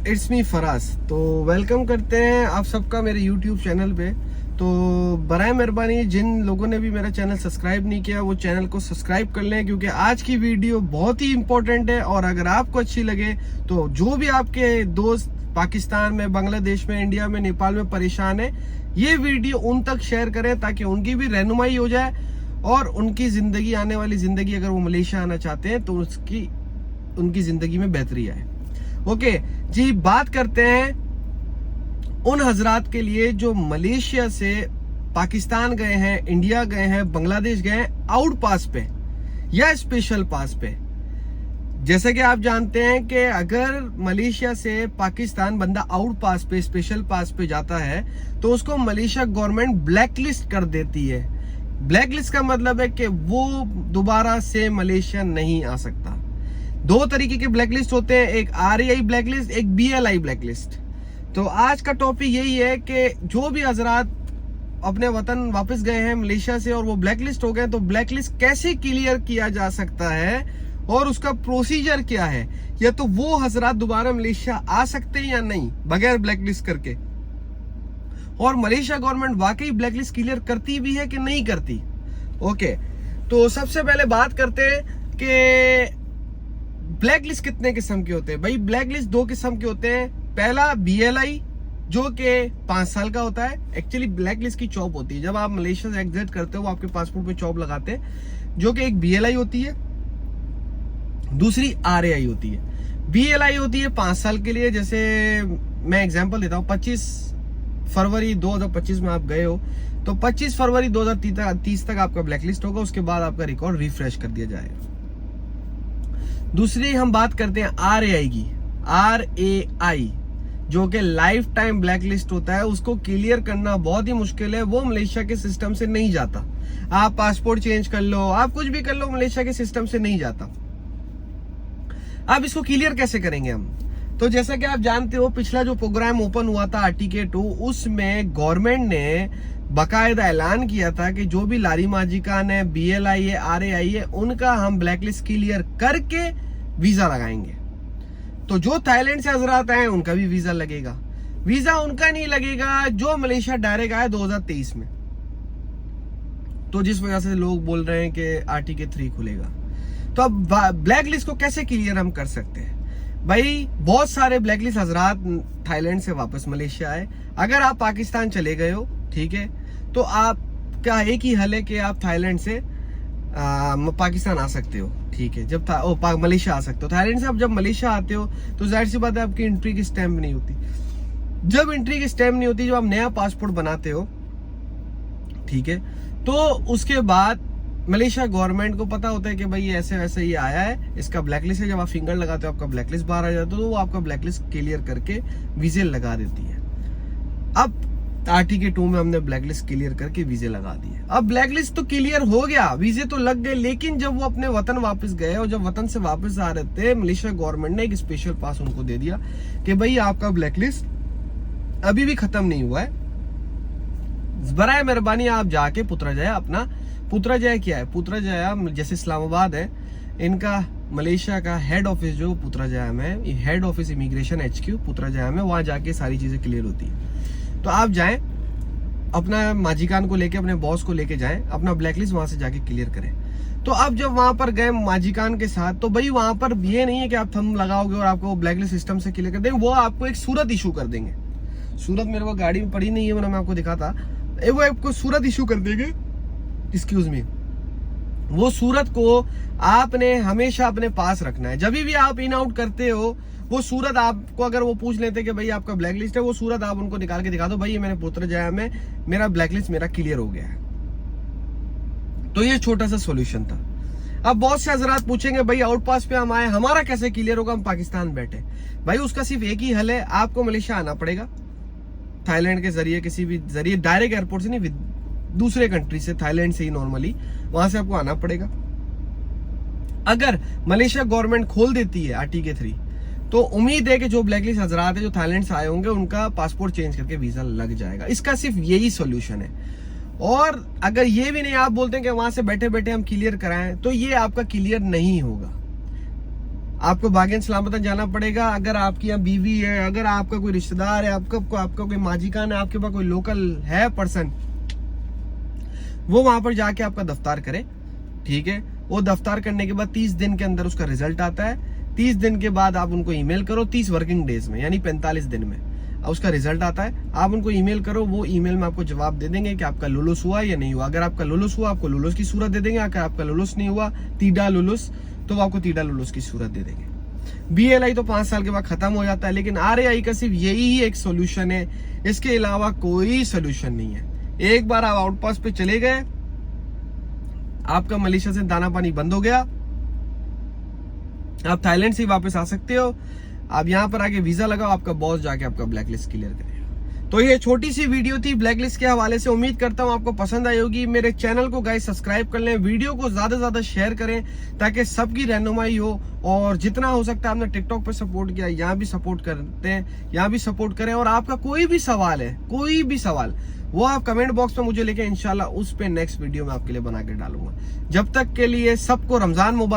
It's me Faraz. तो welcome करते हैं आप सबका मेरे यूट्यूब चैनल पे। तो बराए मेहरबानी जिन लोगों ने भी मेरा चैनल सब्सक्राइब नहीं किया वो चैनल को सब्सक्राइब कर लें, क्योंकि आज की वीडियो बहुत ही इंपॉर्टेंट है। और अगर आपको अच्छी लगे तो जो भी आपके दोस्त पाकिस्तान में, बांग्लादेश में, इंडिया में, नेपाल में परेशान है, ये वीडियो उन तक शेयर करें ताकि उनकी भी रहनुमाई हो जाए और उनकी जिंदगी, आने वाली जिंदगी, अगर वो मलेशिया आना चाहते हैं तो उनकी जिंदगी में बेहतरी आए। ओके जी, बात करते हैं उन हजरात के लिए जो मलेशिया से पाकिस्तान गए हैं, इंडिया गए हैं, बांग्लादेश गए हैं आउट पास पे या स्पेशल पास पे। जैसे कि आप जानते हैं कि अगर मलेशिया से पाकिस्तान बंदा आउट पास पे, स्पेशल पास पे जाता है तो उसको मलेशिया गवर्नमेंट ब्लैकलिस्ट कर देती है। ब्लैकलिस्ट का मतलब है कि वो दोबारा से मलेशिया नहीं आ सकता। दो तरीके के ब्लैकलिस्ट होते हैं, एक RAI ब्लैकलिस्ट, एक BLI ब्लैकलिस्ट। तो आज का टॉपिक यही है कि जो भी हजरात अपने वतन वापस गए हैं मलेशिया से और वो ब्लैकलिस्ट हो गए, तो ब्लैकलिस्ट कैसे क्लियर किया जा सकता है और उसका प्रोसीजर क्या है, या तो वो हजरात दोबारा मलेशिया आ सकते हैं या नहीं बगैर ब्लैकलिस्ट करके, और मलेशिया गवर्नमेंट वाकई ब्लैकलिस्ट क्लियर करती भी है कि नहीं करती। ओके, तो सबसे पहले बात करते हैं कि ब्लैकलिस्ट कितने किस्म के होते हैं। भाई ब्लैकलिस्ट दो किस्म के होते हैं। पहला BLI जो कि 5 साल का होता है। एक्चुअली ब्लैकलिस्ट की चौप होती है, जब आप मलेशिया से एग्जिट करते हो वो आपके पासपोर्ट पे चौप लगाते हैं, जो कि एक BLI होती है, दूसरी RAI होती है। BLI होती है 5 साल के लिए। जैसे मैं एग्जांपल देता हूँ, 25 फरवरी 2025 में आप गए हो तो 25 फरवरी 2030 तक आपका ब्लैकलिस्ट होगा, उसके बाद आपका रिकॉर्ड रिफ्रेश कर दिया जाएगा। दूसरी हम बात करते हैं RAI की। RAI जो कि लाइफ टाइम ब्लैकलिस्ट होता है, उसको क्लियर करना बहुत ही मुश्किल है। वो मलेशिया के सिस्टम से नहीं जाता। आप पासपोर्ट चेंज कर लो, आप कुछ भी कर लो, मलेशिया के सिस्टम से नहीं जाता। अब इसको क्लियर कैसे करेंगे हम? तो जैसा कि आप जानते हो, पिछला जो प्रोग्राम ओपन हुआ था RTK2, उसमें गवर्नमेंट ने बाकायदा ऐलान किया था कि जो भी लारी माजिकान है, BLI है, RAI है, उनका हम ब्लैकलिस्ट क्लियर करके वीजा लगाएंगे। तो जो थाईलैंड से हजरात आए उनका भी वीजा लगेगा। वीजा उनका नहीं लगेगा जो मलेशिया डायरेक्ट आया 2023 में। तो जिस वजह से लोग बोल रहे हैं कि RTK3 खुलेगा। तो अब ब्लैकलिस्ट को कैसे क्लियर हम कर सकते हैं? भाई बहुत सारे ब्लैकलिस्ट हजरात थाईलैंड से वापस मलेशिया आए। अगर आप पाकिस्तान चले गए हो, ठीक है, तो आपका एक ही हल है कि आप थाईलैंड से पाकिस्तान आ सकते हो, ठीक है। जब मलेशिया आ सकते हो। थाईलैंड से आप जब मलेशिया आते हो तो जाहिर सी बात है आपकी एंट्री की स्टैम्प नहीं होती। जब एंट्री की स्टैम्प नहीं होती, जब आप नया पासपोर्ट बनाते हो, ठीक है, तो उसके बाद मलेशिया गवर्नमेंट को पता होता है कि भाई ऐसे वैसे ये आया है, इसका ब्लैकलिस्ट है। जब आप फिंगर लगाते हो आपका ब्लैकलिस्ट बाहर आ जाता है, तो वो आपका ब्लैकलिस्ट क्लियर करके वीजे लगा देती है। अब RTK2 में हमने ब्लैकलिस्ट क्लियर करके वीजे लगा दिए। अब ब्लैकलिस्ट तो क्लियर हो गया, वीजे तो लग गए, लेकिन जब वो अपने वतन वापस गए और जब वतन से वापस आ रहे थे, मलेशिया गवर्नमेंट ने एक स्पेशल पास उनको दे दिया कि भाई आपका ब्लैकलिस्ट अभी भी खत्म नहीं हुआ है। बराए मेहरबानी आप जाके पुत्रजया, अपना पुत्रजया क्या है, पुत्रजया जैसे इस्लामाबाद है, इनका मलेशिया का हेड ऑफिस जो पुत्रजया में है, हेड ऑफिस इमिग्रेशन HQ पुत्रजया में, वहां जाके सारी चीजें क्लियर होती है। तो आप जाएं, अपना माजिकान को लेके, अपने बॉस को लेके जाएं, अपना ब्लैकलिस्ट वहां से जाके क्लियर करें। तो अब जब वहां पर गए माजिकान के साथ, तो भाई वहां पर ये नहीं है कि आप थंब लगाओगे और आपको ब्लैकलिस्ट सिस्टम से क्लियर कर देंगे। वो आपको एक सूरत इशू कर देंगे। सूरत मेरे को गाड़ी में पड़ी नहीं है, मैं आपको दिखाता, वो आपको सूरत इशू कर देंगे। एक्सक्यूज मी, वो सूरत को आपने हमेशा अपने पास रखना है। जब भी आप इन आउट करते हो, वो सूरत आपको, अगर वो पूछ लेते कि भाई आपका ब्लैकलिस्ट है, वो सूरत आप उनको निकाल के दिखा दो, भाई ये मैंने पुत्रजया में मेरा ब्लैकलिस्ट मेरा क्लियर हो गया है। तो ये छोटा सा सॉल्यूशन था। अब बहुत से हजरात पूछेंगे भाई आउट पास पे हम आए, हमारा कैसे क्लियर होगा, हम पाकिस्तान बैठे। भाई उसका सिर्फ एक ही हल है, आपको मलेशिया आना पड़ेगा थाईलैंड के जरिए, किसी भी जरिए, डायरेक्ट एयरपोर्ट से नहीं, दूसरे कंट्री से, थाईलैंड से ही नॉर्मली वहां से आपको आना पड़ेगा। अगर मलेशिया गवर्नमेंट खोल देती है RTK3, तो उम्मीद है कि जो ब्लैकलिस्ट हजरात है जो थाईलैंड से आए होंगे उनका पासपोर्ट चेंज करके वीजा लग जाएगा। इसका सिर्फ यही सॉल्यूशन है। और अगर ये भी नहीं, आप बोलते हैं कि वहां से बैठे बैठे हम क्लियर कराएं, तो ये आपका क्लियर नहीं होगा। आपको भाग्यन सलामत जाना पड़ेगा। अगर आपकी यहाँ बीवी है, अगर आपका कोई रिश्तेदार है, आपका कोई माजिकान है, आपके पास कोई लोकल है पर्सन, वो वहां पर जाके आपका दफ्तार करे, ठीक है। वो दफ्तार करने के बाद 30 दिन के अंदर उसका रिजल्ट आता है। 30 दिन के बाद आप उनको ईमेल करो, 30 वर्किंग डेज में यानी 45 दिन में उसका रिजल्ट आता है। आप उनको ईमेल करो, वो ईमेल में आपको जवाब दे देंगे कि आपका लुलुस हुआ या नहीं हुआ। अगर आपका लुलुस हुआ, आपको लुलुस की सूरत दे देंगे। अगर आपका लुलुस नहीं हुआ, तीडा लुलुस, तो वो आपको तीडा लुलुस की सूरत दे देंगे। BLI तो 5 साल के बाद खत्म हो जाता है, लेकिन RAI का सिर्फ यही ही एक सोल्यूशन है, इसके अलावा कोई सोल्यूशन नहीं है। एक बार आप आउटपास पे चले गए, आपका मलेशिया से दाना पानी बंद हो गया, आप थाईलैंड से वापस आ सकते हो। आप यहाँ पर आके वीजा लगाओ, आपका बॉस जाके आपका ब्लैकलिस्ट क्लियर करेगा। तो ये छोटी सी वीडियो थी ब्लैकलिस्ट के हवाले से। उम्मीद करता हूँ आपको पसंद आई होगी। मेरे चैनल को गाइस सब्सक्राइब कर लें, वीडियो को ज्यादा से ज्यादा शेयर करें ताकि सबकी रहनुमाई हो। और जितना हो सकता है, आपने टिकटॉक पे सपोर्ट किया, यहाँ भी सपोर्ट करते हैं, यहाँ भी सपोर्ट करें। और आपका कोई भी सवाल है, कोई भी सवाल, वो आप कमेंट बॉक्स में मुझे लेके इंशाल्लाह उस पे नेक्स्ट वीडियो में आपके लिए बना के डालूंगा। जब तक के लिए सबको रमजान मुबारक।